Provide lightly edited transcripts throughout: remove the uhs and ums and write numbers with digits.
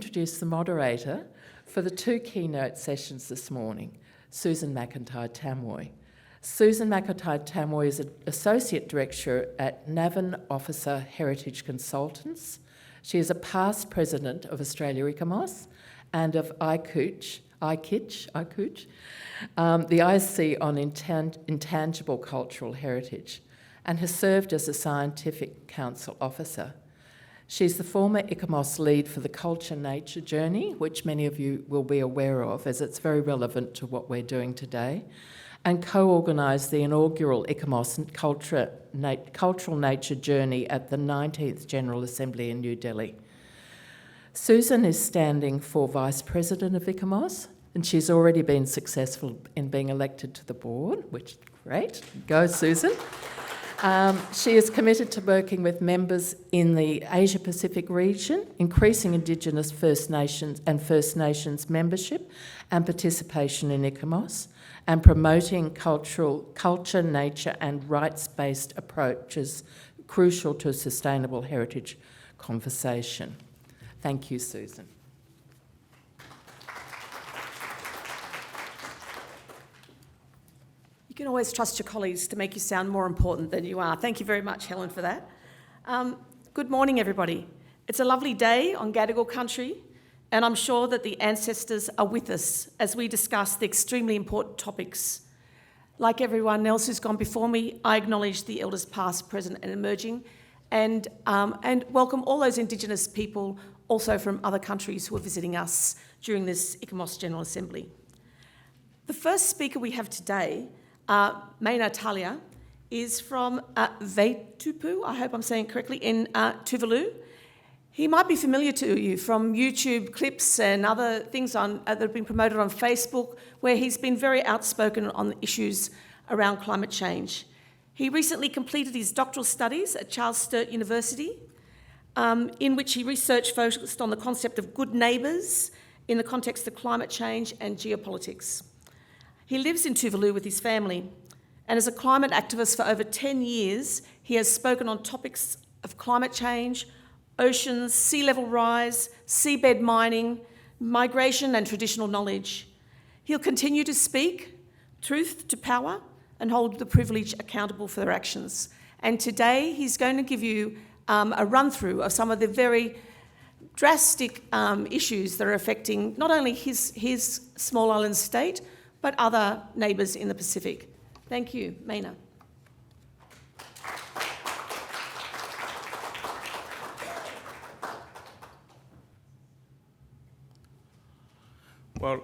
introduce the moderator for the two keynote sessions this morning, Susan McIntyre-Tamoy. Susan McIntyre-Tamoy is an Associate Director at Navan Officer Heritage Consultants. She is a past President of Australia ICOMOS and of ICOOCH, the IC on Intangible Cultural Heritage, and has served as a Scientific Council Officer. She's the former ICOMOS lead for the Culture Nature Journey, which many of you will be aware of as it's very relevant to what we're doing today, and co-organised the inaugural ICOMOS Cultural Nature Journey at the 19th General Assembly in New Delhi. Susan is standing for Vice President of ICOMOS, and she's already been successful in being elected to the board, which is great. Go, Susan. She is committed to working with members in the Asia-Pacific region, increasing Indigenous First Nations membership and participation in ICOMOS, and promoting culture, nature and rights-based approaches crucial to a sustainable heritage conversation. Thank you, Susan. You can always trust your colleagues to make you sound more important than you are. Thank you very much, Helen, for that. Good morning, everybody. It's a lovely day on Gadigal country, and I'm sure that the ancestors are with us as we discuss the extremely important topics. Like everyone else who's gone before me, I acknowledge the elders past, present and emerging, and welcome all those Indigenous people also from other countries who are visiting us during this ICOMOS General Assembly. The first speaker we have today, Maina Talia, is from Vaitupu, I hope I'm saying it correctly, in Tuvalu. He might be familiar to you from YouTube clips and other things that have been promoted on Facebook, where he's been very outspoken on issues around climate change. He recently completed his doctoral studies at Charles Sturt University, in which he research focused on the concept of good neighbours in the context of climate change and geopolitics. He lives in Tuvalu with his family, and as a climate activist for over 10 years, he has spoken on topics of climate change, oceans, sea level rise, seabed mining, migration and traditional knowledge. He'll continue to speak truth to power and hold the privileged accountable for their actions. And today he's going to give you a run-through of some of the very drastic issues that are affecting not only his small island state, but other neighbours in the Pacific. Thank you, Maina. Well,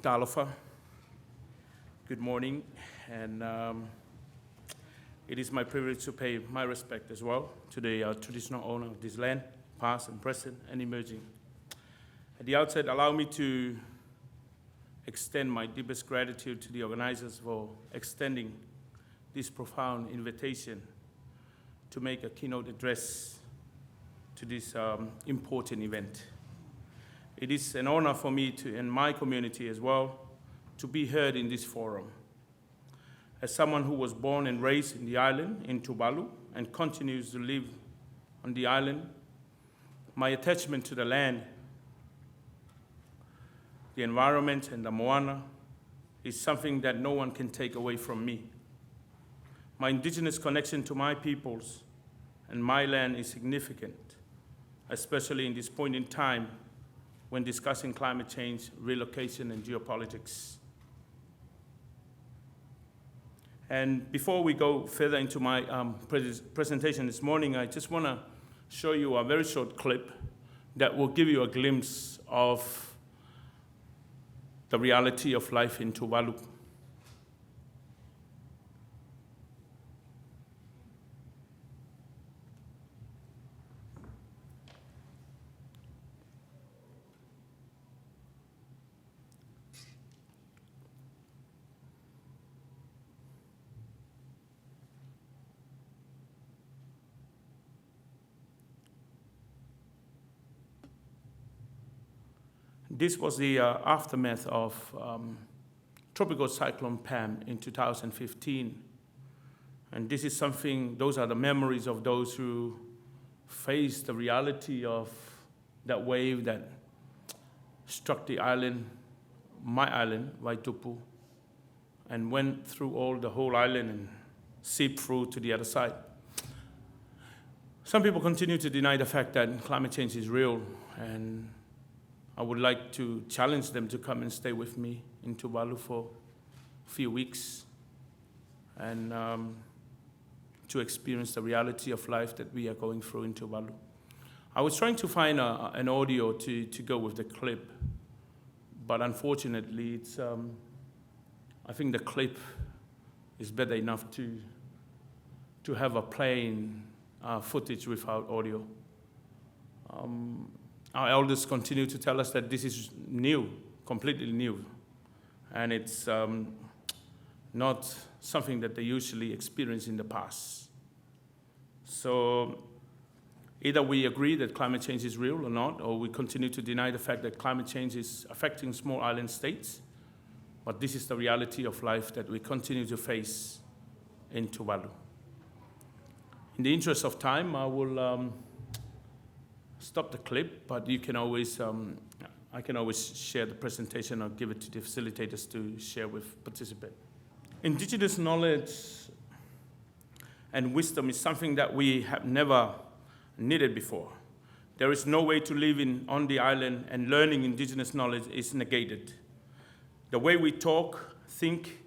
Talofa, good morning, and it is my privilege to pay my respect as well to the traditional owner of this land, past and present and emerging. At the outset, allow me to extend my deepest gratitude to the organizers for extending this profound invitation to make a keynote address to this important event. It is an honor for me and my community as well to be heard in this forum. As someone who was born and raised in the island in Tuvalu and continues to live on the island, my attachment to the land, the environment and the moana is something that no one can take away from me. My Indigenous connection to my peoples and my land is significant, especially in this point in time when discussing climate change, relocation, and geopolitics. And before we go further into my presentation this morning, I just want to show you a very short clip that will give you a glimpse of the reality of life in Tuvalu. This was the aftermath of Tropical Cyclone Pam in 2015. And this is something, those are the memories of those who faced the reality of that wave that struck the island, my island, Vaitupu, and went through the whole island and seeped through to the other side. Some people continue to deny the fact that climate change is real, and I would like to challenge them to come and stay with me in Tuvalu for a few weeks and to experience the reality of life that we are going through in Tuvalu. I was trying to find an audio to go with the clip, but unfortunately, it's, I think the clip is better enough to have a plain footage without audio. Our elders continue to tell us that this is new, completely new, and it's not something that they usually experience in the past. So either we agree that climate change is real or not, or we continue to deny the fact that climate change is affecting small island states, but this is the reality of life that we continue to face in Tuvalu. In the interest of time, I will stop the clip, but you can always, I can always share the presentation or give it to the facilitators to share with participants. Indigenous knowledge and wisdom is something that we have never needed before. There is no way to live on the island and learning indigenous knowledge is negated. The way we talk, think,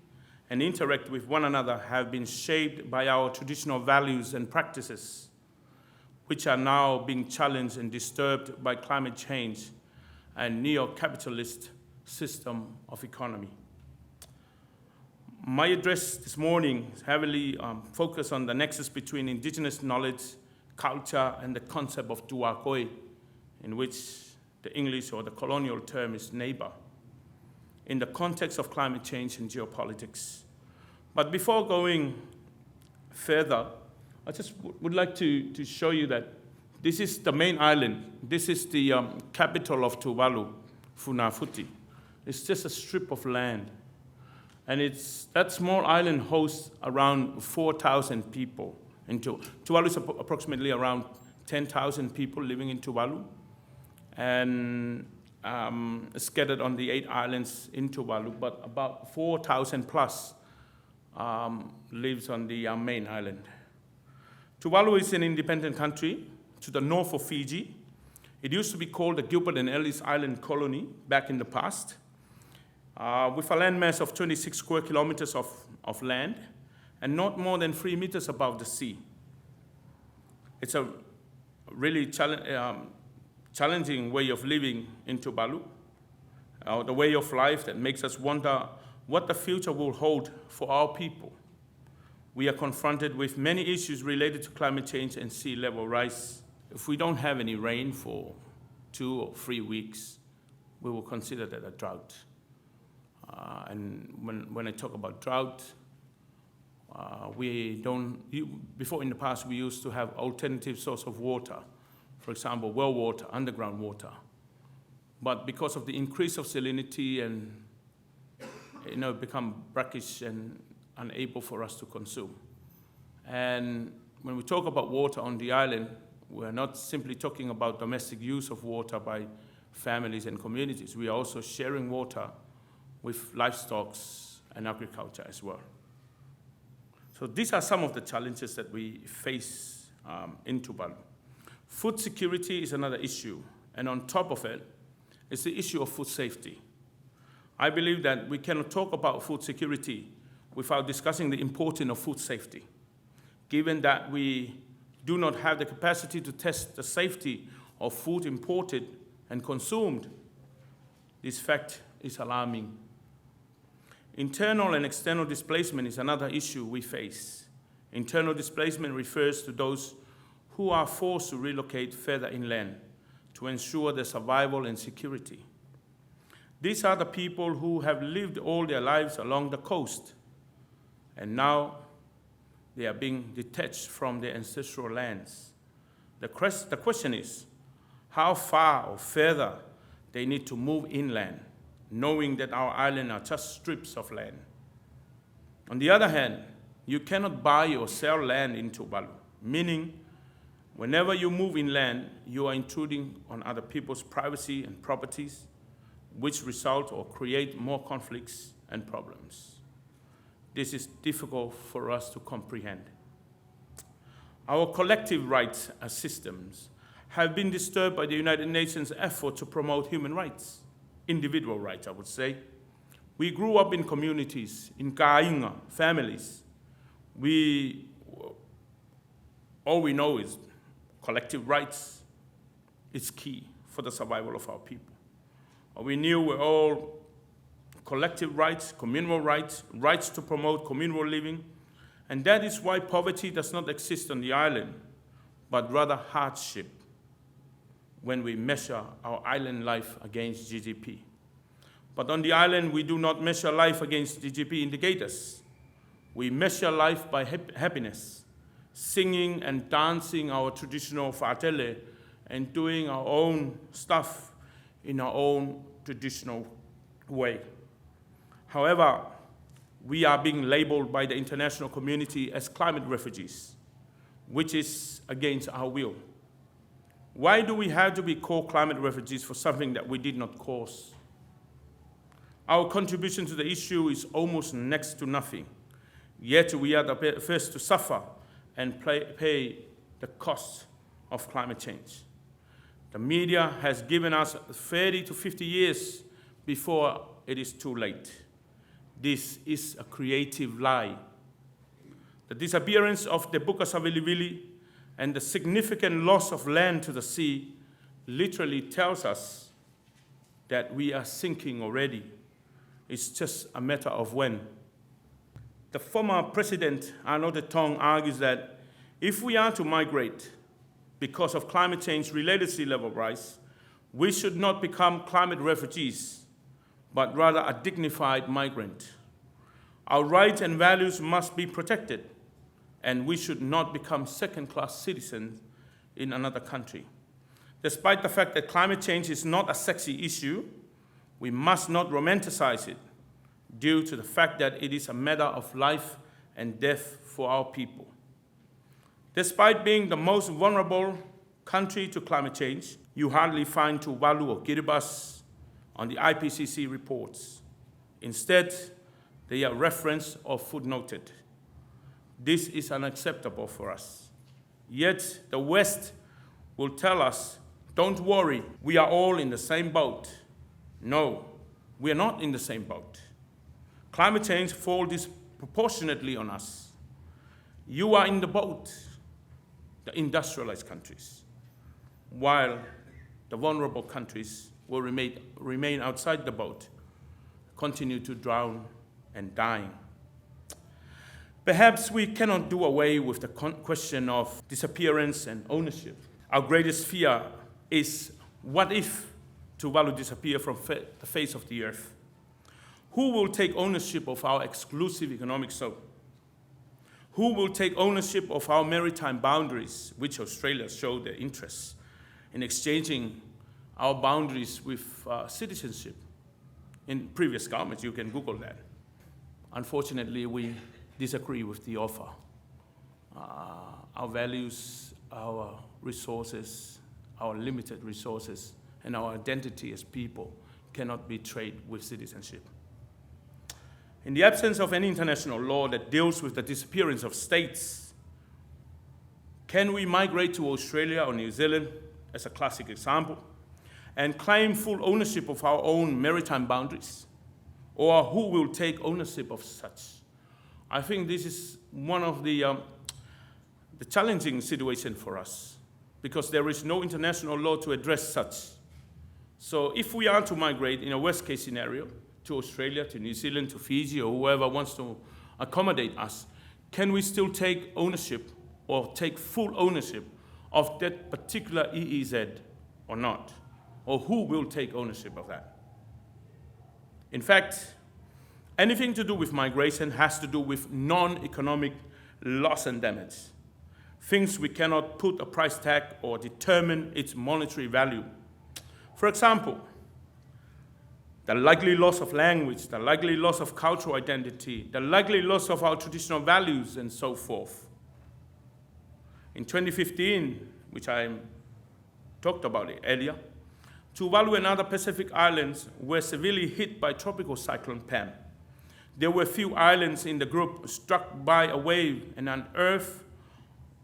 and interact with one another have been shaped by our traditional values and practices, which are now being challenged and disturbed by climate change and neo-capitalist system of economy. My address this morning is heavily focused on the nexus between indigenous knowledge, culture, and the concept of tuakoi, in which the English or the colonial term is neighbor, in the context of climate change and geopolitics. But before going further, I just would like to show you that this is the main island. This is the capital of Tuvalu, Funafuti. It's just a strip of land. And that small island hosts around 4,000 people. Tuvalu is approximately around 10,000 people living in Tuvalu, and scattered on the 8 islands in Tuvalu, but about 4,000 plus lives on the main island. Tuvalu is an independent country to the north of Fiji. It used to be called the Gilbert and Ellice Island Colony back in the past, with a landmass of 26 square kilometers of land and not more than 3 meters above the sea. It's a really challenging way of living in Tuvalu, the way of life that makes us wonder what the future will hold for our people. We are confronted with many issues related to climate change and sea level rise. If we don't have any rain for 2 or 3 weeks, we will consider that a drought. And when I talk about drought, before in the past we used to have alternative source of water, for example, well water, underground water. But because of the increase of salinity and become brackish and unable for us to consume. And when we talk about water on the island, we're not simply talking about domestic use of water by families and communities. We are also sharing water with livestock and agriculture as well. So these are some of the challenges that we face in Tuvalu. Food security is another issue, and on top of it is the issue of food safety. I believe that we cannot talk about food security without discussing the importance of food safety. Given that we do not have the capacity to test the safety of food imported and consumed, this fact is alarming. Internal and external displacement is another issue we face. Internal displacement refers to those who are forced to relocate further inland to ensure their survival and security. These are the people who have lived all their lives along the coast, and now they are being detached from their ancestral lands. The question is, how far or further they need to move inland, knowing that our islands are just strips of land. On the other hand, you cannot buy or sell land in Tuvalu, meaning whenever you move inland, you are intruding on other people's privacy and properties, which result or create more conflicts and problems. This is difficult for us to comprehend. Our collective rights as systems have been disturbed by the United Nations' effort to promote human rights, individual rights, I would say. We grew up in communities, in kainga, families. All we know is collective rights is key for the survival of our people. We knew we're all collective rights, communal rights, rights to promote communal living, and that is why poverty does not exist on the island, but rather hardship when we measure our island life against GDP. But on the island, we do not measure life against GDP indicators. We measure life by happiness, singing and dancing our traditional whātele and doing our own stuff in our own traditional way. However, we are being labeled by the international community as climate refugees, which is against our will. Why do we have to be called climate refugees for something that we did not cause? Our contribution to the issue is almost next to nothing, yet we are the first to suffer and pay the cost of climate change. The media has given us 30 to 50 years before it is too late. This is a creative lie. The disappearance of the Buka Savilivili and the significant loss of land to the sea literally tells us that we are sinking already. It's just a matter of when. The former president, Arnaud Tong, argues that if we are to migrate because of climate change-related sea level rise, we should not become climate refugees, but rather a dignified migrant. Our rights and values must be protected, and we should not become second-class citizens in another country. Despite the fact that climate change is not a sexy issue, we must not romanticize it due to the fact that it is a matter of life and death for our people. Despite being the most vulnerable country to climate change, you hardly find Tuvalu or Kiribati on the IPCC reports. Instead, they are referenced or footnoted. This is unacceptable for us. Yet, the West will tell us, don't worry, we are all in the same boat. No, we are not in the same boat. Climate change falls disproportionately on us. You are in the boat, the industrialized countries, while the vulnerable countries will remain outside the boat, continue to drown and dying. Perhaps we cannot do away with the question of disappearance and ownership. Our greatest fear is, what if Tuvalu disappear from the face of the earth? Who will take ownership of our exclusive economic zone? Who will take ownership of our maritime boundaries, which Australia showed their interest in exchanging our boundaries with citizenship? In previous governments, you can Google that. Unfortunately, we disagree with the offer. Our values, our resources, our limited resources, and our identity as people cannot be traded with citizenship. In the absence of any international law that deals with the disappearance of states, can we migrate to Australia or New Zealand, as a classic example, and claim full ownership of our own maritime boundaries? Or who will take ownership of such? I think this is one of the challenging situations for us, because there is no international law to address such. So if we are to migrate in a worst-case scenario to Australia, to New Zealand, to Fiji, or whoever wants to accommodate us, can we still take ownership or take full ownership of that particular EEZ or not? Or who will take ownership of that? In fact, anything to do with migration has to do with non-economic loss and damage, things we cannot put a price tag or determine its monetary value. For example, the likely loss of language, the likely loss of cultural identity, the likely loss of our traditional values, and so forth. In 2015, which I talked about it earlier, Tuvalu and other Pacific islands were severely hit by Tropical Cyclone Pam. There were few islands in the group struck by a wave and unearthed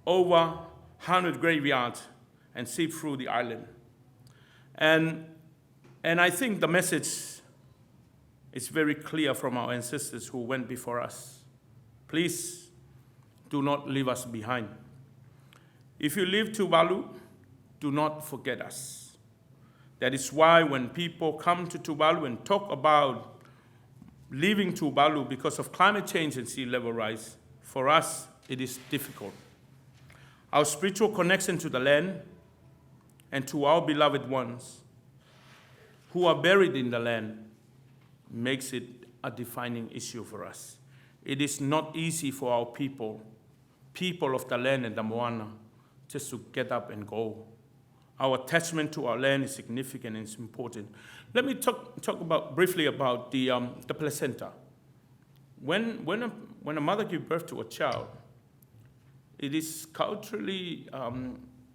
over 100 graveyards and seeped through the island. And I think the message is very clear from our ancestors who went before us. Please do not leave us behind. If you leave Tuvalu, do not forget us. That is why when people come to Tuvalu and talk about leaving Tuvalu because of climate change and sea level rise, for us, it is difficult. Our spiritual connection to the land and to our beloved ones who are buried in the land makes it a defining issue for us. It is not easy for our people of the land and the Moana, just to get up and go. Our attachment to our land is significant and it's important. Let me talk briefly about the placenta. When a mother gives birth to a child, it is culturally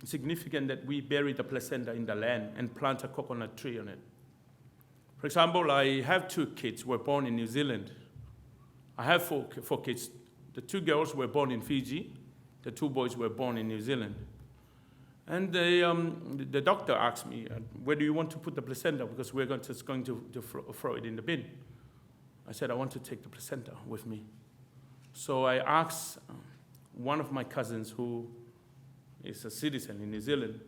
significant that we bury the placenta in the land and plant a coconut tree on it. For example, I have 2 kids who were born in New Zealand. I have four kids. The 2 girls were born in Fiji. The 2 boys were born in New Zealand. And the doctor asked me, where do you want to put the placenta? Because we're just going to throw it in the bin. I said, I want to take the placenta with me. So I asked one of my cousins, who is a citizen in New Zealand,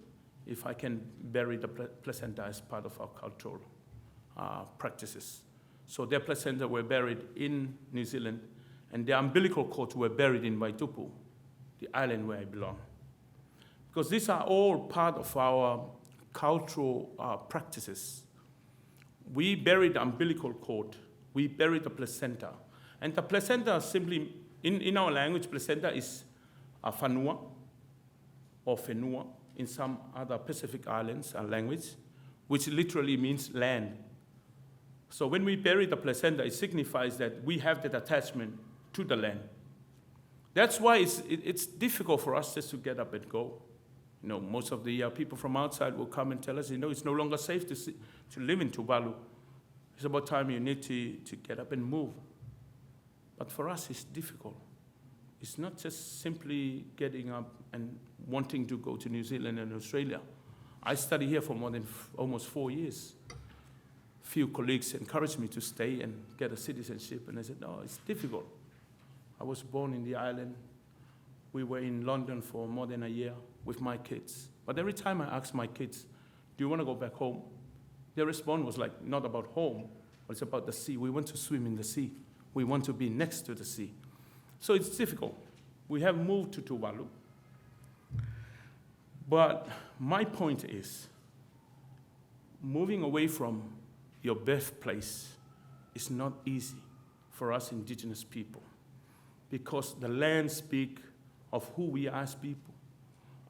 if I can bury the placenta as part of our cultural practices. So their placenta were buried in New Zealand, and their umbilical cords were buried in Vaitupu, the island where I belong. Because these are all part of our cultural practices. We bury the umbilical cord, we bury the placenta. And the placenta simply, in our language, placenta is a whanua or whenua in some other Pacific islands language, which literally means land. So when we bury the placenta, it signifies that we have that attachment to the land. That's why it's difficult for us just to get up and go. You know, most of the people from outside will come and tell us, it's no longer safe to live in Tuvalu. It's about time you need to get up and move. But for us, it's difficult. It's not just simply getting up and wanting to go to New Zealand and Australia. I studied here for more than almost 4 years. Few colleagues encouraged me to stay and get a citizenship, and I said, no, it's difficult. I was born in the island. We were in London for more than a year with my kids. But every time I asked my kids, do you want to go back home? Their response was like, not about home, but it's about the sea. We want to swim in the sea. We want to be next to the sea. So it's difficult. We have moved to Tuvalu. But my point is, moving away from your birthplace is not easy for us indigenous people, because the land speaks of who we are as people.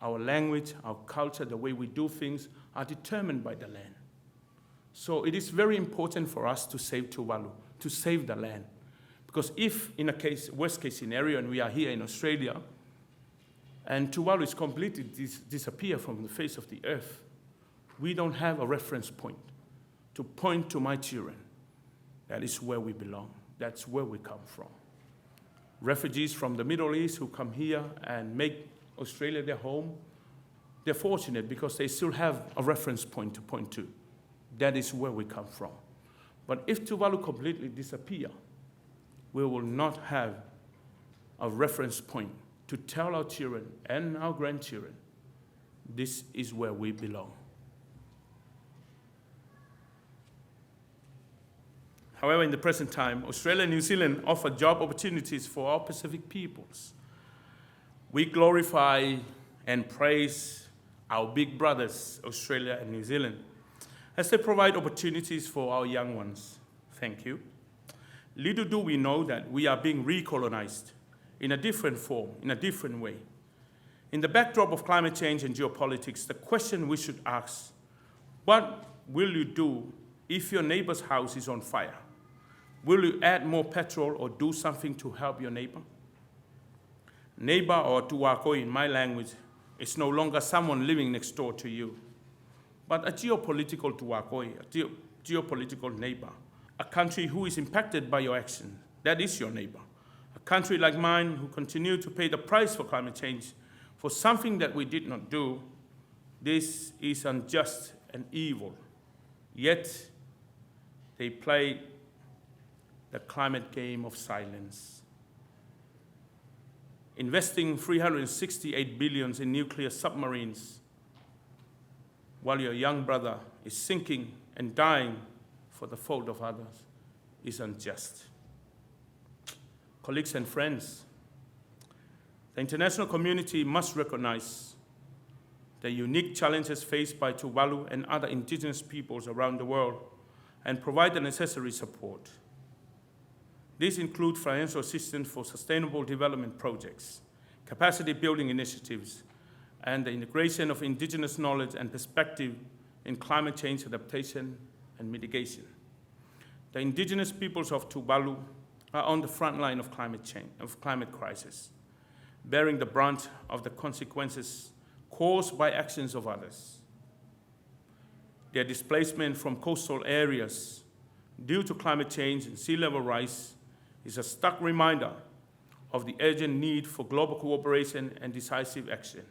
Our language, our culture, the way we do things are determined by the land. So it is very important for us to save Tuvalu, to save the land. Because if, in a worst case scenario, and we are here in Australia, and Tuvalu is completely disappear from the face of the earth, we don't have a reference point to point to my children. That is where we belong. That's where we come from. Refugees from the Middle East who come here and make Australia their home, they're fortunate because they still have a reference point to point to. That is where we come from. But if Tuvalu completely disappear, we will not have a reference point to tell our children and our grandchildren, this is where we belong. However, in the present time, Australia and New Zealand offer job opportunities for our Pacific peoples. We glorify and praise our big brothers, Australia and New Zealand, as they provide opportunities for our young ones. Thank you. Little do we know that we are being recolonized in a different form, in a different way. In the backdrop of climate change and geopolitics, the question we should ask, what will you do if your neighbor's house is on fire? Will you add more petrol or do something to help your neighbor? Neighbor, or tuako in my language, is no longer someone living next door to you, but a geopolitical tuakoi, a geopolitical neighbor, a country who is impacted by your action. That is your neighbor. A country like mine who continue to pay the price for climate change for something that we did not do. This is unjust and evil. Yet, they play the climate game of silence. Investing $368 billion in nuclear submarines while your young brother is sinking and dying for the fault of others is unjust. Colleagues and friends, the international community must recognize the unique challenges faced by Tuvalu and other indigenous peoples around the world and provide the necessary support. These include financial assistance for sustainable development projects, capacity building initiatives, and the integration of indigenous knowledge and perspective in climate change adaptation and mitigation. The indigenous peoples of Tuvalu are on the front line of climate crisis, bearing the brunt of the consequences caused by actions of others. Their displacement from coastal areas due to climate change and sea level rise is a stark reminder of the urgent need for global cooperation and decisive action.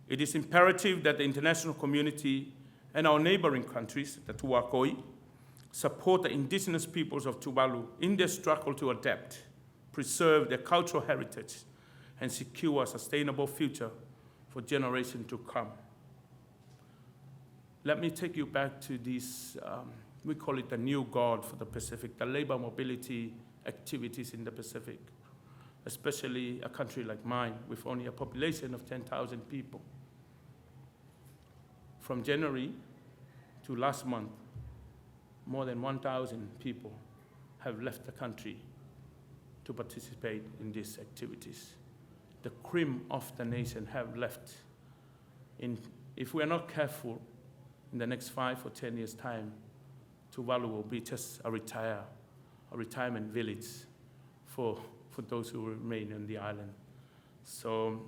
It is imperative that the international community and our neighboring countries, the Tuakoi, support the indigenous peoples of Tuvalu in their struggle to adapt, preserve their cultural heritage, and secure a sustainable future for generations to come. Let me take you back to this, we call it the new God for the Pacific, the labor mobility activities in the Pacific, especially a country like mine with only a population of 10,000 people. From January to last month, more than 1,000 people have left the country to participate in these activities. The cream of the nation have left. If we are not careful, in the next 5 or 10 years' time, Tuvalu will be just a retirement village for those who remain on the island. So,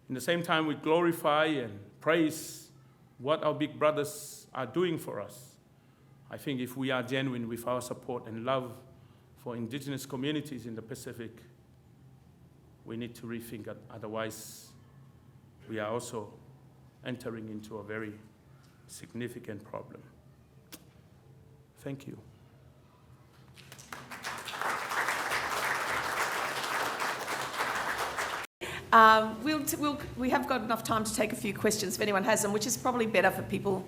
in the same time, we glorify and praise what our big brothers are doing for us. I think if we are genuine with our support and love for indigenous communities in the Pacific, we need to rethink it. Otherwise, we are also entering into a very significant problem. Thank you. We have got enough time to take a few questions if anyone has them, which is probably better for people.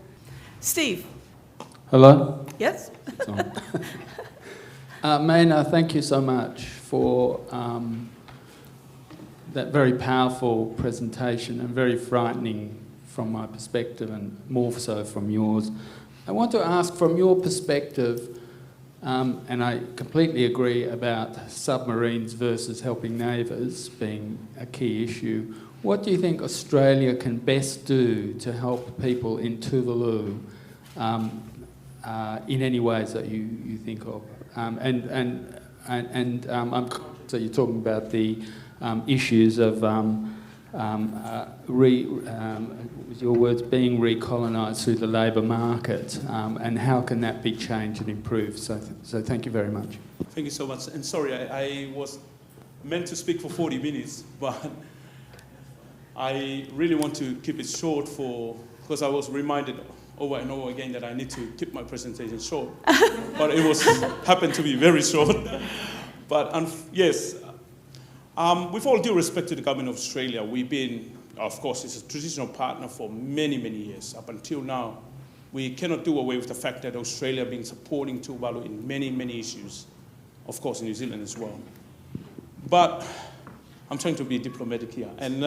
Steve. Hello? Yes? Maina, thank you so much for that very powerful presentation and very frightening from my perspective and more so from yours. I want to ask from your perspective, and I completely agree about submarines versus helping neighbours being a key issue. What do you think Australia can best do to help people in Tuvalu in any ways that you think of? So you're talking about the issues of your words, being recolonised through the labour market, and how can that be changed and improved? So thank you very much. Thank you so much. And sorry, I was meant to speak for 40 minutes, but I really want to keep it short because I was reminded over and over again that I need to keep my presentation short. But it happened to be very short. But yes, with all due respect to the government of Australia, we've been, of course, it's a traditional partner for many, many years. Up until now, we cannot do away with the fact that Australia has been supporting Tuvalu in many, many issues. Of course, New Zealand as well. But I'm trying to be diplomatic here. And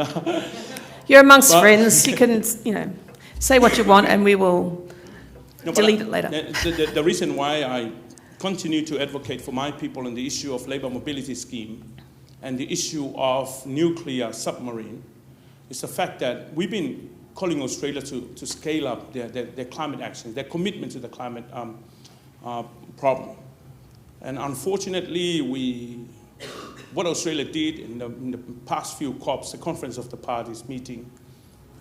you're amongst friends. You can, say what you want, and we will delete it later. The reason why I continue to advocate for my people on the issue of labour mobility scheme and the issue of nuclear submarine is the fact that we've been calling Australia to scale up their climate actions, their commitment to the climate problem. And unfortunately, what Australia did in the past few COPs, the Conference of the Parties meeting,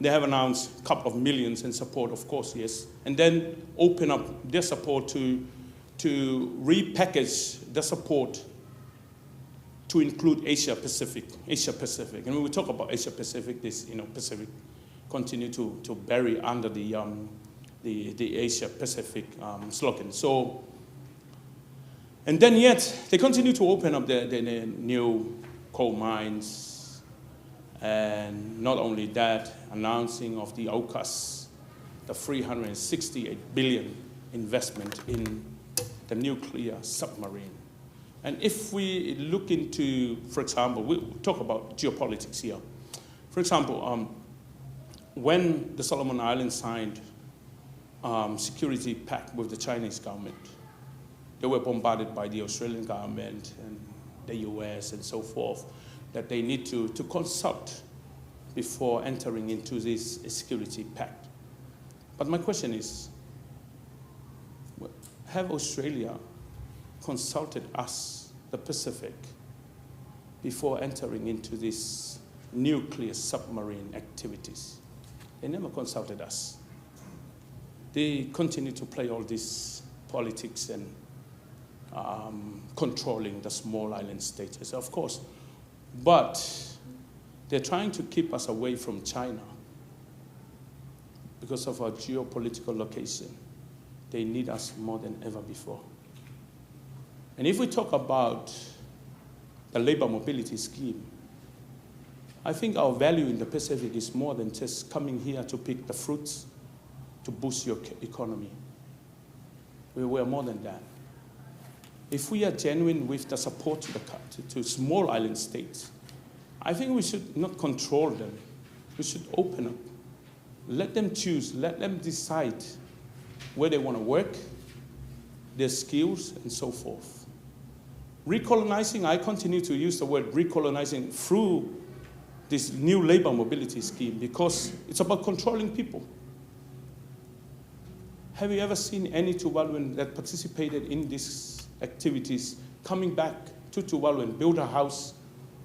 They have announced a couple of millions in support, of course, yes, and then open up their support to repackage the support to include Asia Pacific. And when we talk about Asia Pacific, this Pacific continue to bury under the Asia Pacific slogan. So, and then yet they continue to open up the new coal mines, and not only that, announcing of the AUKUS, the 368 billion investment in the nuclear submarine. And if we look into, for example, we talk about geopolitics here. For example, when the Solomon Islands signed security pact with the Chinese government, they were bombarded by the Australian government and the US and so forth, that they need to consult before entering into this security pact. But my question is, have Australia consulted us, the Pacific, before entering into these nuclear submarine activities? They never consulted us. They continue to play all this politics and controlling the small island states, of course. But they're trying to keep us away from China because of our geopolitical location. They need us more than ever before. And if we talk about the labor mobility scheme, I think our value in the Pacific is more than just coming here to pick the fruits to boost your economy. We are more than that. If we are genuine with the support to small island states, I think we should not control them. We should open up. Let them choose. Let them decide where they want to work, their skills, and so forth. Recolonizing, I continue to use the word recolonizing through this new labor mobility scheme because it's about controlling people. Have you ever seen any Tuvaluan that participated in these activities coming back to Tuvalu and build a house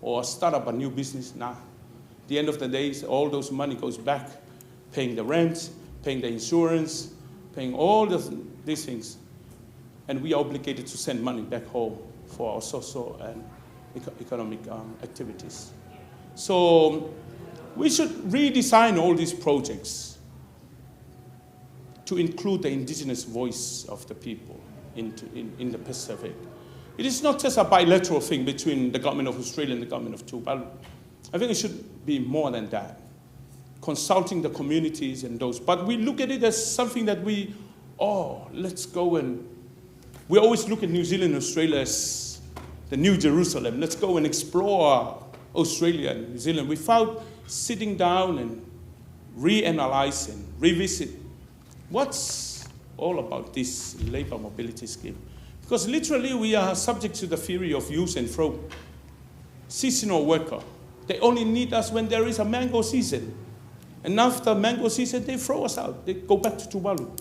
or start up a new business? Nah. At the end of the day, all those money goes back, paying the rent, paying the insurance, paying all these things. And we are obligated to send money back home for our social and economic activities. So we should redesign all these projects to include the indigenous voice of the people in the Pacific. It is not just a bilateral thing between the government of Australia and the government of Tuvalu. I think it should be more than that, consulting the communities and those. But we look at it as something that let's go and... We always look at New Zealand and Australia as the New Jerusalem. Let's go and explore Australia and New Zealand without sitting down and reanalyze and revisit what's all about this labor mobility scheme. Because literally we are subject to the theory of use and throw. Seasonal worker. They only need us when there is a mango season. And after mango season, they throw us out. They go back to Tuvalu.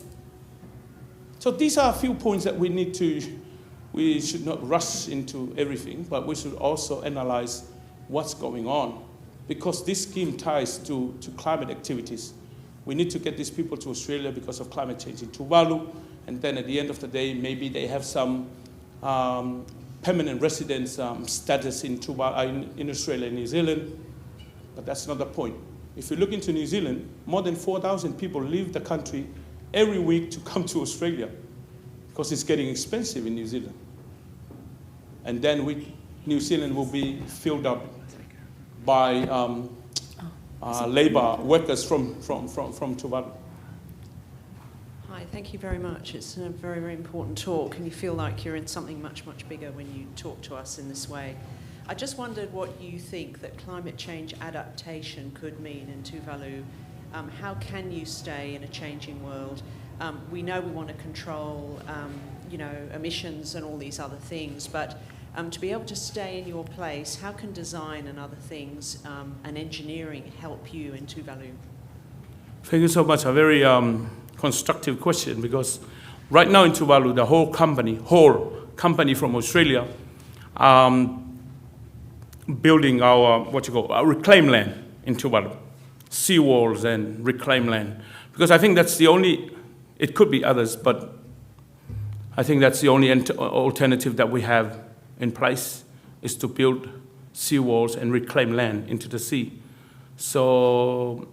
So these are a few points that we should not rush into everything, but we should also analyze what's going on. Because this scheme ties to climate activities. We need to get these people to Australia because of climate change in Tuvalu, and then at the end of the day, maybe they have some permanent residence status in Australia and New Zealand, but that's not the point. If you look into New Zealand, more than 4,000 people leave the country every week to come to Australia because it's getting expensive in New Zealand. And then New Zealand will be filled up by labor workers from Tuvalu. Hi, thank you very much. It's a very, very important talk, and you feel like you're in something much, much bigger when you talk to us in this way. I just wondered what you think that climate change adaptation could mean in Tuvalu. How can you stay in a changing world? We know we want to control, emissions and all these other things, but to be able to stay in your place, how can design and other things and engineering help you in Tuvalu? Thank you so much. A very constructive question, because right now in Tuvalu, the whole company from Australia, building our reclaimed land in Tuvalu. seawalls and reclaim land. Because I think that's the only, it could be others, but I think that's the only alternative that we have in place, is to build seawalls and reclaim land into the sea. So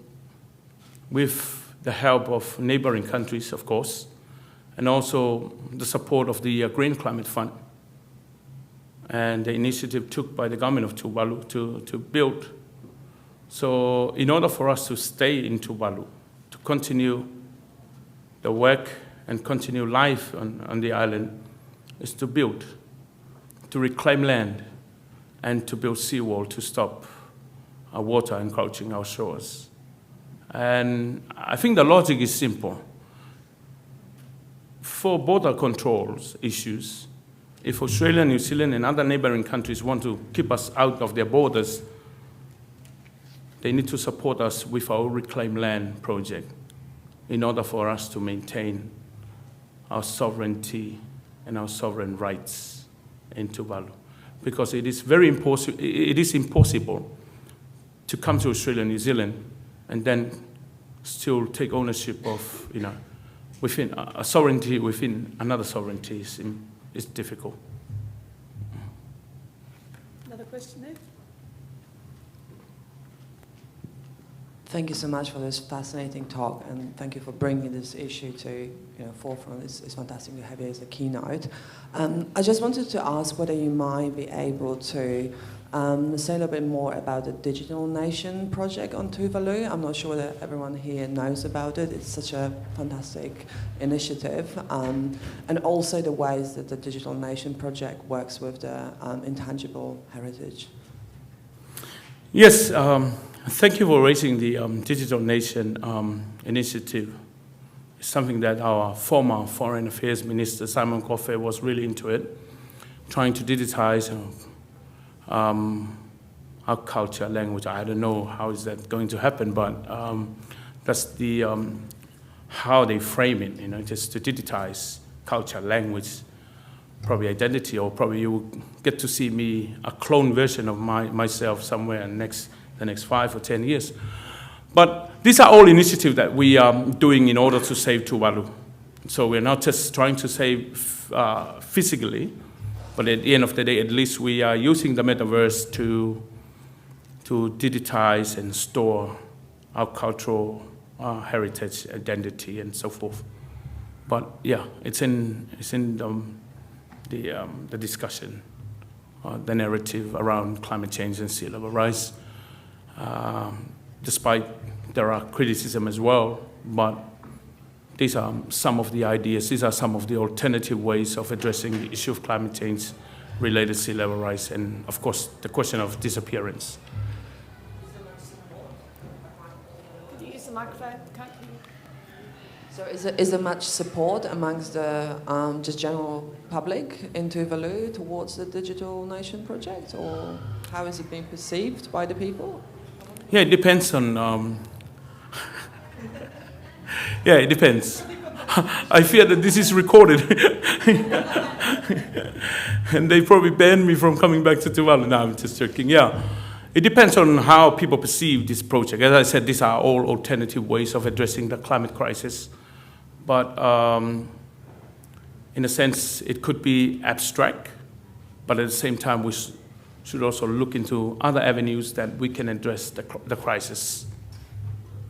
with the help of neighboring countries, of course, and also the support of the Green Climate Fund and the initiative took by the government of Tuvalu to build. So in order for us to stay in Tuvalu, to continue the work and continue life on the island, is to build, to reclaim land, and to build seawall to stop our water encroaching our shores. And I think the logic is simple. For border controls issues, if Australia, New Zealand, and other neighboring countries want to keep us out of their borders, they need to support us with our Reclaim Land project in order for us to maintain our sovereignty and our sovereign rights in Tuvalu. Because it is impossible to come to Australia and New Zealand and then still take ownership of, within a sovereignty within another sovereignty is difficult. Another question there? Thank you so much for this fascinating talk, and thank you for bringing this issue to forefront. It's fantastic to have you as a keynote. I just wanted to ask whether you might be able to say a little bit more about the Digital Nation project on Tuvalu. I'm not sure that everyone here knows about it. It's such a fantastic initiative, and also the ways that the Digital Nation project works with the intangible heritage. Yes. Thank you for raising the Digital Nation initiative. It's something that our former Foreign Affairs Minister, Simon Coffey, was really into it, trying to digitize our culture, language. I don't know how is that going to happen, but that's the how they frame it, just to digitize culture, language, probably identity, or probably you will get to see me, a clone version of myself somewhere the next 5 or 10 years. But these are all initiatives that we are doing in order to save Tuvalu. So we're not just trying to save physically, but at the end of the day, at least we are using the metaverse to digitize and store our cultural heritage, identity, and so forth. But yeah, it's in the discussion, the narrative around climate change and sea level rise. Despite there are criticism as well, but these are some of the ideas, these are some of the alternative ways of addressing the issue of climate change related sea level rise, and of course the question of disappearance. Could you use the microphone? Can't you? So is there much support amongst the just general public in Tuvalu towards the Digital Nation project, or how is it being perceived by the people? Yeah, it depends on. Yeah, it depends. I fear that this is recorded, and they probably banned me from coming back to Tuvalu. No, I'm just joking. Yeah, it depends on how people perceive this project. As I said, these are all alternative ways of addressing the climate crisis, but in a sense, it could be abstract, but at the same time, we should also look into other avenues that we can address the crisis.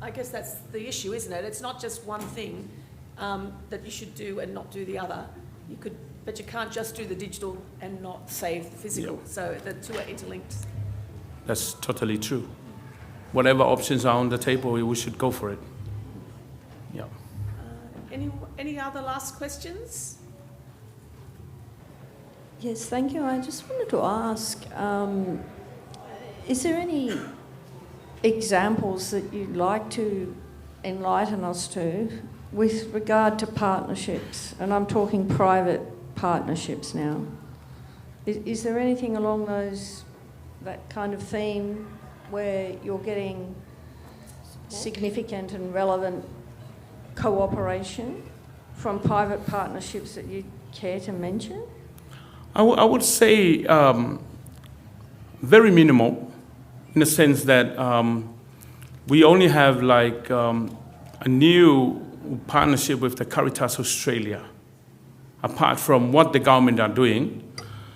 I guess that's the issue, isn't it? It's not just one thing that you should do and not do the other. But you can't just do the digital and not save the physical. Yeah. So the two are interlinked. That's totally true. Whatever options are on the table, we should go for it. Yeah. Any other last questions? Yes, thank you. I just wanted to ask, is there any examples that you'd like to enlighten us to with regard to partnerships? And I'm talking private partnerships now. Is there anything along that kind of theme where you're getting significant and relevant cooperation from private partnerships that you care to mention? I would say very minimal, in the sense that we only have like a new partnership with the Caritas Australia, apart from what the government are doing.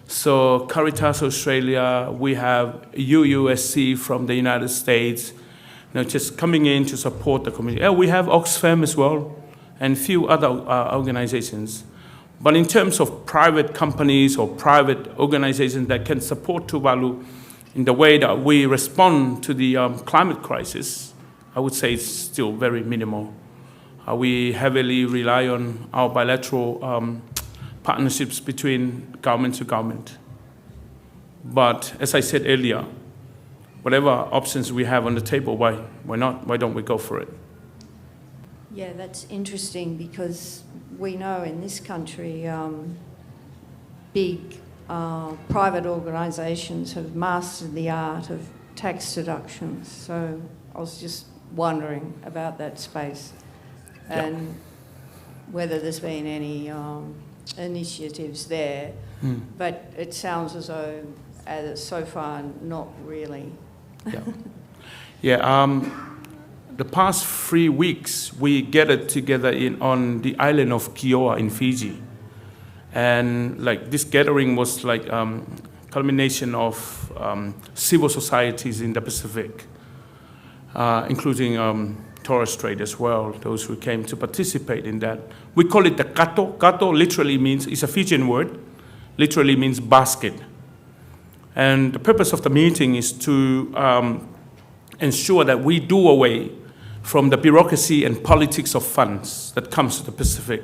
So Caritas Australia, we have UUSC from the United States, just coming in to support the community. We have Oxfam as well, and a few other organizations. But in terms of private companies or private organizations that can support Tuvalu in the way that we respond to the climate crisis, I would say it's still very minimal. We heavily rely on our bilateral partnerships between government to government. But as I said earlier, whatever options we have on the table, why not? Why don't we go for it? Yeah, that's interesting because we know in this country big private organisations have mastered the art of tax deductions. So I was just wondering about that space and whether there's been any initiatives there. But it sounds as though so far not really. The past 3 weeks, we gathered together on the island of Kioa in Fiji. And like this gathering was like culmination of civil societies in the Pacific, including Torres Strait as well, those who came to participate in that. We call it the kato. Kato literally means, it's a Fijian word, literally means basket. And the purpose of the meeting is to ensure that we do away from the bureaucracy and politics of funds that comes to the Pacific.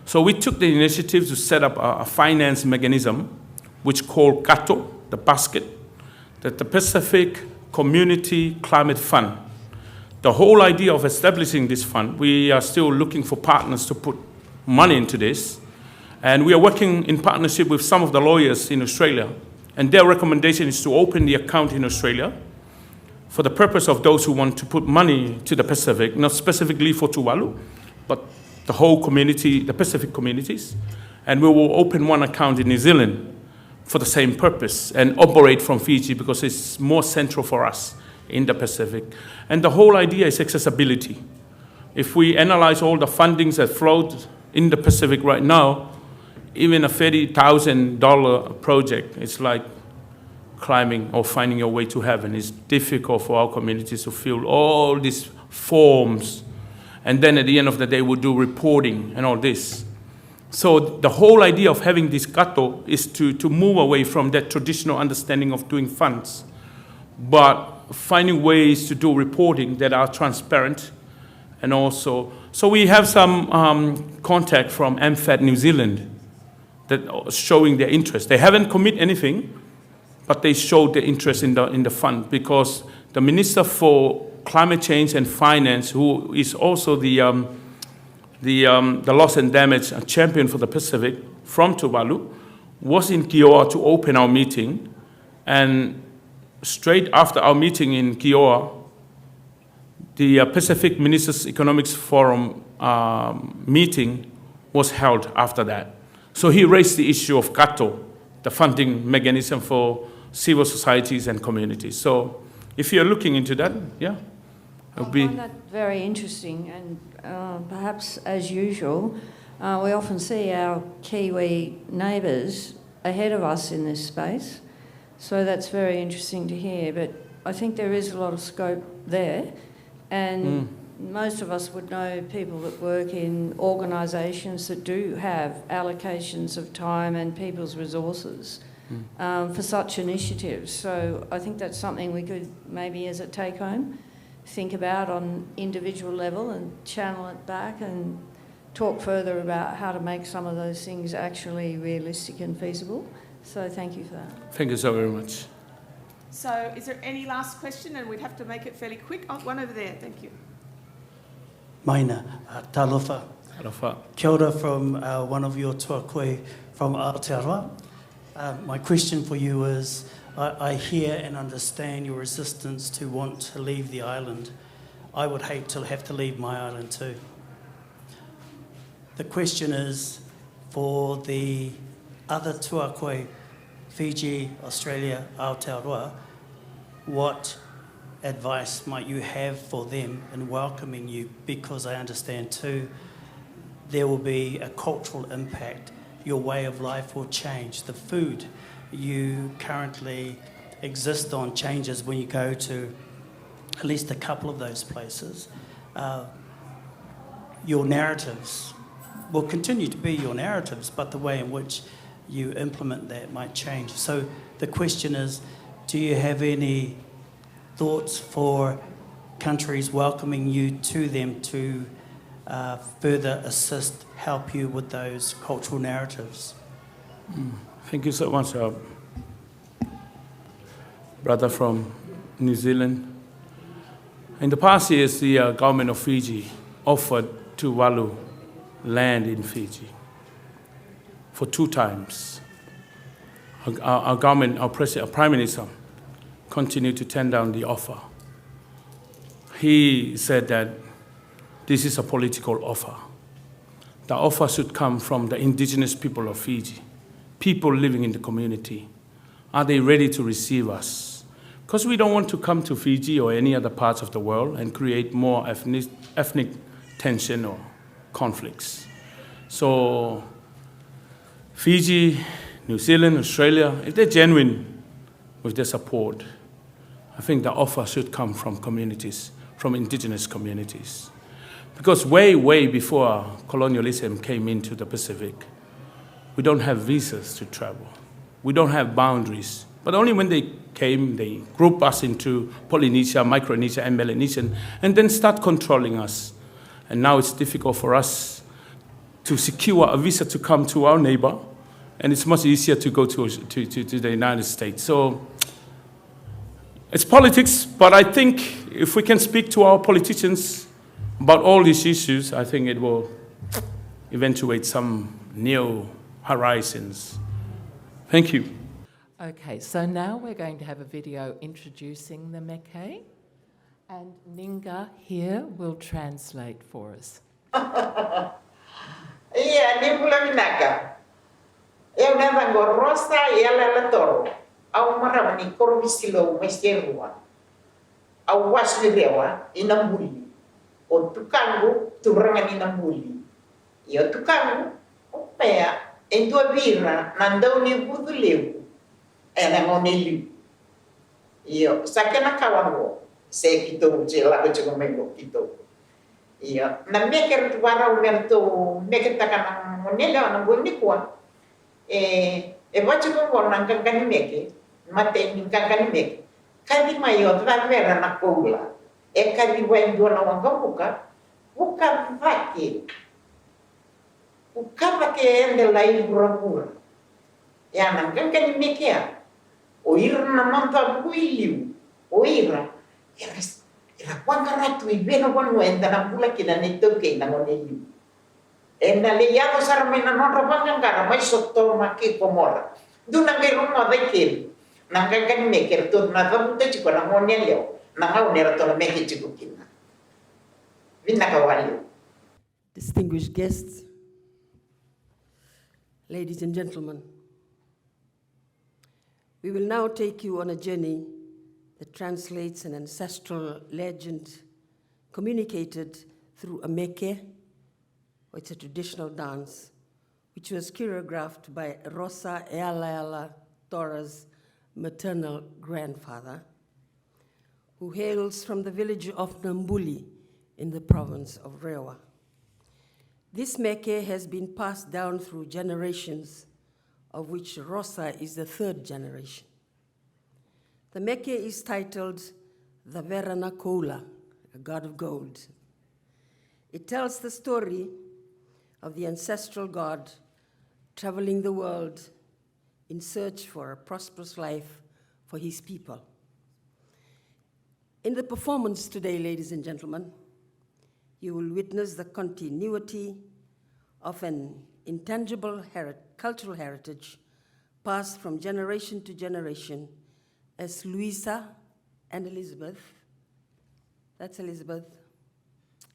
So we took the initiative to set up a finance mechanism, which called Kato, the basket, that the Pacific Community Climate Fund. The whole idea of establishing this fund, we are still looking for partners to put money into this. And we are working in partnership with some of the lawyers in Australia. And their recommendation is to open the account in Australia for the purpose of those who want to put money to the Pacific, not specifically for Tuvalu, but the whole community, the Pacific communities. And we will open one account in New Zealand for the same purpose and operate from Fiji because it's more central for us in the Pacific. And the whole idea is accessibility. If we analyze all the fundings that flowed in the Pacific right now, even a $30,000 project, it's like climbing or finding your way to heaven. It's difficult for our communities to fill all these forms. And then at the end of the day, we'll do reporting and all this. So the whole idea of having this kato is to move away from that traditional understanding of doing funds, but finding ways to do reporting that are transparent. And also, so we have some contact from MFAT New Zealand that are showing their interest. They haven't committed anything, but they showed their interest in the fund because the Minister for Climate Change and Finance, who is also the loss and damage champion for the Pacific from Tuvalu, was in Kioa to open our meeting. And straight after our meeting in Kioa, the Pacific Ministers Economics Forum meeting was held after that. So he raised the issue of kato, the funding mechanism for civil societies and communities. So if you're looking into that, I find that very interesting, and perhaps as usual, we often see our Kiwi neighbours ahead of us in this space. So that's very interesting to hear, but I think there is a lot of scope there, and most of us would know people that work in organisations that do have allocations of time and people's resources for such initiatives. So I think that's something we could maybe as a take-home think about on individual level and channel it back and talk further about how to make some of those things actually realistic and feasible. So thank you for that. Thank you so very much. So is there any last question? And we'd have to make it fairly quick. Oh, one over there, thank you. Maina, talofa. Talofa. Kia ora from one of your tuakoi from Aotearoa. My question for you is, I hear and understand your resistance to want to leave the island. I would hate to have to leave my island too. The question is, for the other tuakoi, Fiji, Australia, Aotearoa, what advice might you have for them in welcoming you? Because I understand too, there will be a cultural impact. Your way of life will change. The food you currently exist on changes when you go to at least a couple of those places. Your narratives will continue to be your narratives, but the way in which you implement that might change. So the question is, do you have any thoughts for countries welcoming you to them to further assist, help you with those cultural narratives? Thank you so much, brother from New Zealand. In the past years, the government of Fiji offered Tuvalu land in Fiji for 2 times. Our government, our Prime Minister, continued to turn down the offer. He said that this is a political offer. The offer should come from the indigenous people of Fiji, people living in the community. Are they ready to receive us? Because we don't want to come to Fiji or any other parts of the world and create more ethnic tension or conflicts. So Fiji, New Zealand, Australia, if they're genuine with their support, I think the offer should come from communities, from indigenous communities. Because way, way before colonialism came into the Pacific, we don't have visas to travel. We don't have boundaries. But only when they came, they grouped us into Polynesia, Micronesia, and Melanesia, and then start controlling us. And now it's difficult for us to secure a visa to come to our neighbor, and it's much easier to go to the United States. So it's politics, but I think if we can speak to our politicians about all these issues, I think it will eventuate some new horizons. Thank you. Okay, so now we're going to have a video introducing the Meke, and Ninga here will translate for us. Iya, ni pula minaga. Eu nada ngorosa ela la toro. Au mara ni korvisilo mesterua. Au waslewa inambuli. O tukangu turanga inambuli. Yo tukangu opea endo vira nandau ni buduleu. Ena ngonelu. Yo sakena kawango. Se kito jela ko chikomengo kito. Iya, na meker tu bara umerto meker takana monela na bonni kwa wachi ko na kankani meke mate ni kankani meke kadi mayo travera na koula kadi wendo na wangapuka ukavake ende la ibura ya na kankani meke ya oira na manta builiu oira Era quanto ibeno quando entra na pula que na neto que na moneli. Enda le yado sarmena no robanga ngara mai sotto ma che comora. Duna che rumo da che. Na nga kan meker to na da mutta ci na monelio. Na ha unera to me che ci kina. Vinna kawali. Distinguished guests, ladies and gentlemen, we will now take you on a journey that translates an ancestral legend communicated through a meke, or it's a traditional dance, which was choreographed by Rosa Ealaela Tora's maternal grandfather, who hails from the village of Nambuli in the province of Rewa. This meke has been passed down through generations, of which Rosa is the 3rd generation. The meke is titled The Veranakola, a god of gold. It tells the story of the ancestral god traveling the world in search for a prosperous life for his people. In the performance today, ladies and gentlemen, you will witness the continuity of an intangible cultural heritage passed from generation to generation as Luisa and Elizabeth, that's Elizabeth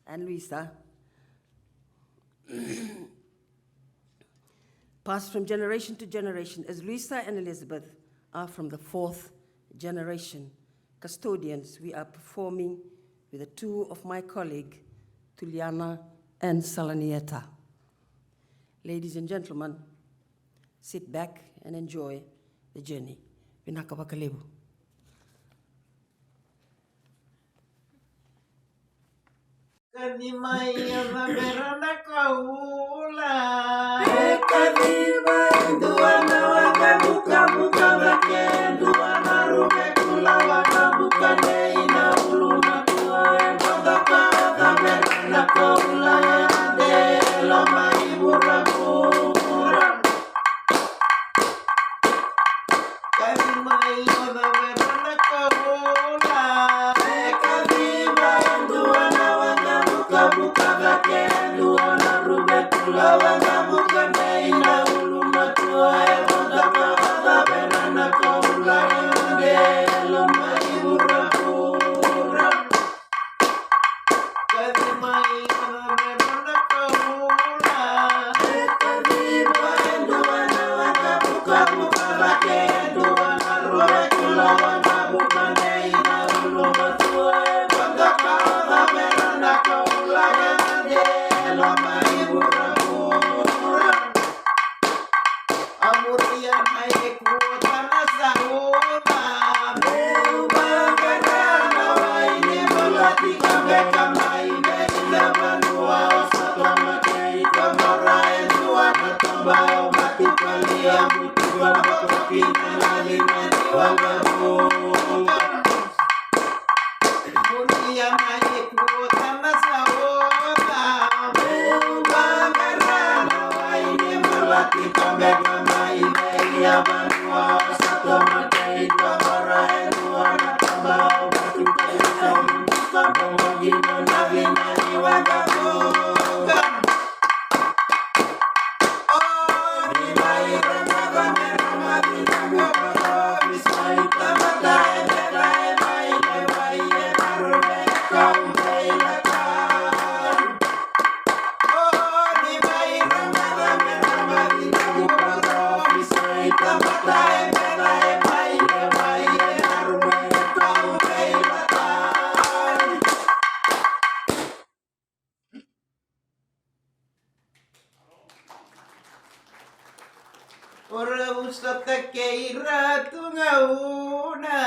and Luisa, passed from generation to generation as Luisa and Elizabeth are from the 4th generation, custodians, we are performing with the two of my colleagues, Tuliana and Salanieta. Ladies and gentlemen, sit back and enjoy the journey. Vinaka Wakalebu. Kadimaya Raberana Kaula, Kadima, Duana Wakabuka Buka Vake, Duana Rubekula Wakabuka Neina Uluna Tua, Wadaka Raberana Kaula, De Loma Ibura. Kadimaya Raberana Kaula, Kadima, Duana Buka vake duana rube kula wanga buka neina uluma tua e wanda kaada berana kaula de loma ibura pura kadimai ana berana kaula e kadiba duana wanga buka vake duana rube kula wanga buka neina uluma tua e wanda kaada berana kaula Loma ibura pura Amuria mai kuota na sauna Beuba garana waini bolati kabeka mai Beila banua osatoma kei kamara elua Natambao mati palia mutu wamba kokina nali nani wamba buka Amuria mai kuota na sauna Kita mega mai meia banua satu matai dua marai dua natambau batu kayu kampung gino nagi nani wagabuka oh di mai ramaga merama binamu para bismai tamatai berai mai lewai marune kau beilakan oh di mai ramaga merama binamu para bismai tamatai berai mai lewai marune kau beilakan Ora usata keira tungauna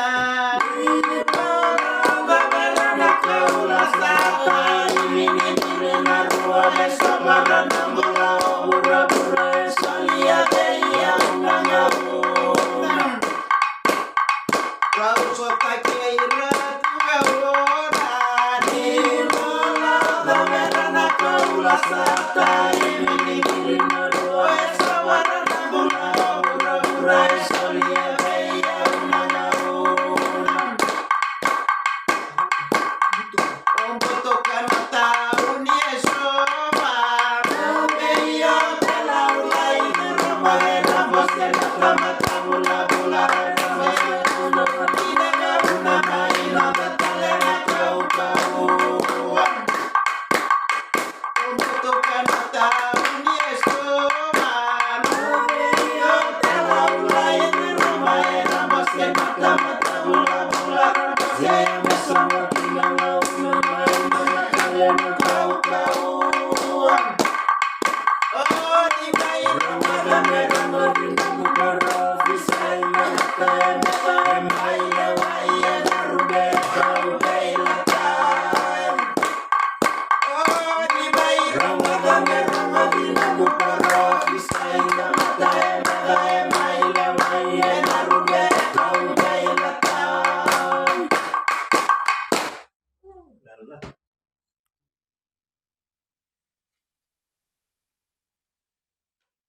Babalana kaula sata Imini direna rua Besa barana mula Ura bura Salia teia unangauna Rausata keira tungauna Dimana Babalana kaula sata Imini direna rua Besa barana mula Rai solia veia unangauna Omboto kanata uniesoma Veia tela ulai Roma era mosque na flama tabula bula Mosque uno Inega una maina Batalena kau Omboto kanata uniesoma Veia tela ulai Roma era mosque na flama tabula bula Saya mesama kinanga una maina Batalena kau Oh, di mai Ramadan merama binamu para Bisai mata mai lewai Narube kau beilatan Oh, di mai Ramadan merama binamu para Bisai mata mai lewai Narube kau beilatan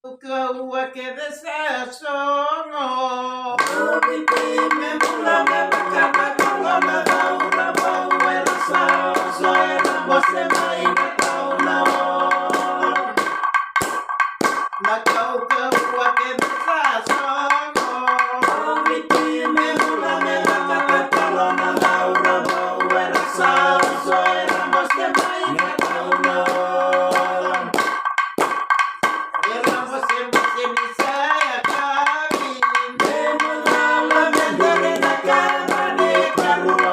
Kau ke desa songo Obiti me mula me bakana kula me daura bau erasa so era bose mai na kau na Na kau ke desa songo Obiti me mula me bakana kula me daura bau erasa so era bose mai na kau na Karu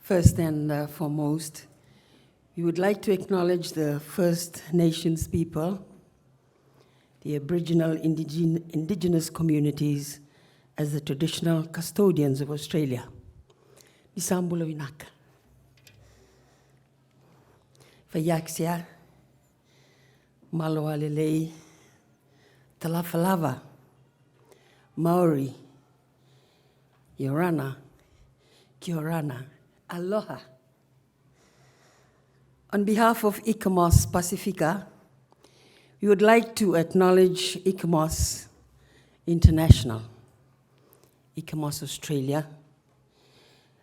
First and foremost, we would like to acknowledge the First Nations people, the Aboriginal indigenous communities as the traditional custodians of Australia. Isambula Winaka. Fayaxia, Malawalelei, Talafalava, Maori, Yorana, Kiorana, Aloha. On behalf of ICOMOS Pacifica, we would like to acknowledge ICOMOS International, ICOMOS Australia,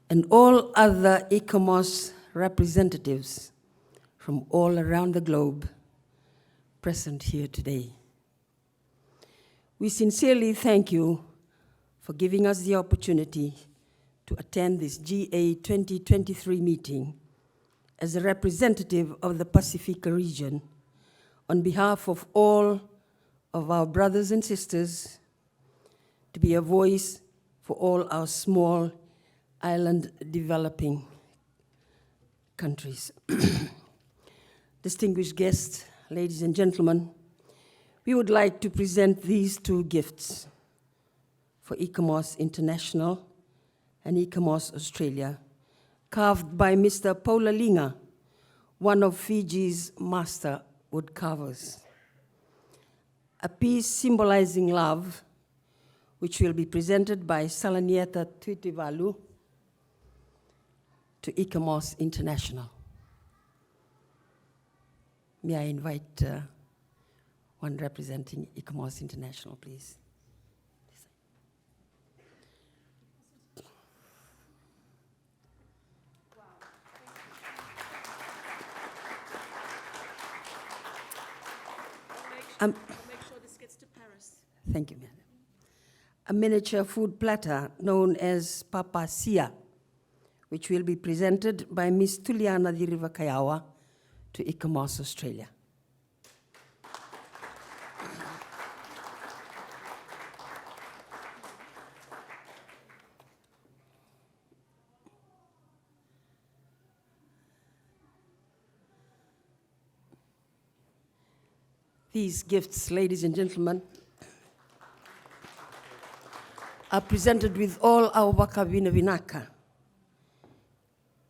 and all other ICOMOS representatives from all around the globe present here today. We sincerely thank you for giving us the opportunity to attend this GA2023 meeting as a representative of the Pacifica region on behalf of all of our brothers and sisters, to be a voice for all our small island developing countries. Distinguished guests, ladies and gentlemen, we would like to present these two gifts for ICOMOS International and ICOMOS Australia, carved by Mr. Paulalinga, one of Fiji's master wood carvers. A piece symbolizing love, which will be presented by Salanieta Tuitivalu to ICOMOS International. May I invite one representing ICOMOS International, please. I'll make sure this gets to Paris. Thank you, madam. A miniature food platter known as papasia, which will be presented by Ms. Tuliana Dirivakayawa to ICOMOS Australia. These gifts, ladies and gentlemen, are presented with all our waka vinaka,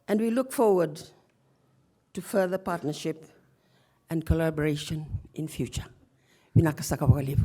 and we look forward to further partnership and collaboration in future. Vinaka sakawalivu.